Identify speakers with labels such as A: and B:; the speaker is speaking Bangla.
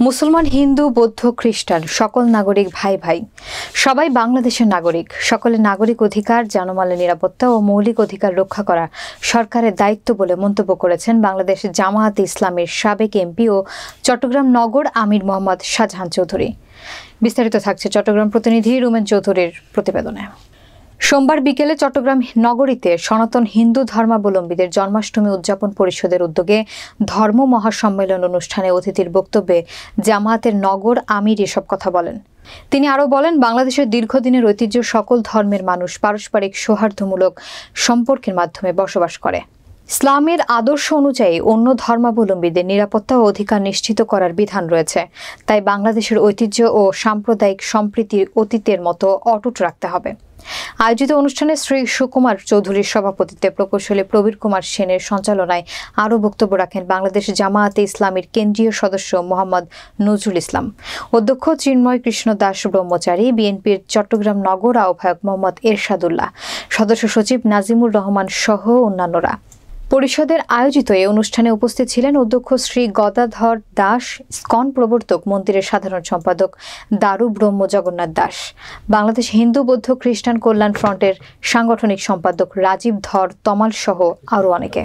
A: মুসলমান, হিন্দু, বৌদ্ধ, খ্রিস্টান সকল নাগরিক ভাই ভাই, সবাই বাংলাদেশের নাগরিক। সকলের নাগরিক অধিকার, জানমালের নিরাপত্তা ও মৌলিক অধিকার রক্ষা করা সরকারের দায়িত্ব বলে মন্তব্য করেছেন বাংলাদেশ জামায়াতে ইসলামীর সাবেক এমপি ও চট্টগ্রাম নগর আমির মোহাম্মদ শাহজাহান চৌধুরী। বিস্তারিত থাকছে চট্টগ্রাম প্রতিনিধি রুমেন চৌধুরীর প্রতিবেদনে। সোমবার বিকেলে চট্টগ্রাম নগরীতে সনাতন হিন্দু ধর্মাবলম্বীদের জন্মাষ্টমী উদযাপন পরিষদের উদ্যোগে ধর্ম মহাসম্মেলন অনুষ্ঠানে অতিথির বক্তব্যে জামায়াতের নগর আমির এসব কথা বলেন। তিনি আরও বলেন, বাংলাদেশের দীর্ঘদিনের ঐতিহ্য সকল ধর্মের মানুষ পারস্পরিক সৌহার্দ্যমূলক সম্পর্কের মাধ্যমে বসবাস করে। ইসলামের আদর্শ অনুযায়ী অন্য ধর্মাবলম্বীদের নিরাপত্তা ও অধিকার নিশ্চিত করার বিধান রয়েছে। তাই বাংলাদেশের ঐতিহ্য ও সাম্প্রদায়িক সম্প্রীতির অতীতের মতো অটুট রাখতে হবে। আয়োজিত অনুষ্ঠানে শ্রী সুকুমার চৌধুরীর সভাপতিত্বে প্রকৌশলী প্রবীর কুমার সেনের সঞ্চালনায় আরও বক্তব্য রাখেন বাংলাদেশ জামায়াতে ইসলামীর কেন্দ্রীয় সদস্য মোহাম্মদ নজরুল ইসলাম, অধ্যক্ষ চিন্ময় কৃষ্ণ দাস ব্রহ্মচারী, বিএনপির চট্টগ্রাম নগর আহ্বায়ক মোহাম্মদ এরশাদুল্লাহ, সদস্য সচিব নাজিমুর রহমান সহ অন্যান্যরা। পরিষদের আয়োজিত এই অনুষ্ঠানে উপস্থিত ছিলেন অধ্যক্ষ শ্রী গদাধর দাস, ইসকন প্রবর্তক মন্দিরের সাধারণ সম্পাদক দারু ব্রহ্ম জগন্নাথ দাস, বাংলাদেশ হিন্দু বৌদ্ধ খ্রিস্টান কল্যাণ ফ্রন্টের সাংগঠনিক সম্পাদক রাজীব ধর তমাল সহ আরও অনেকে।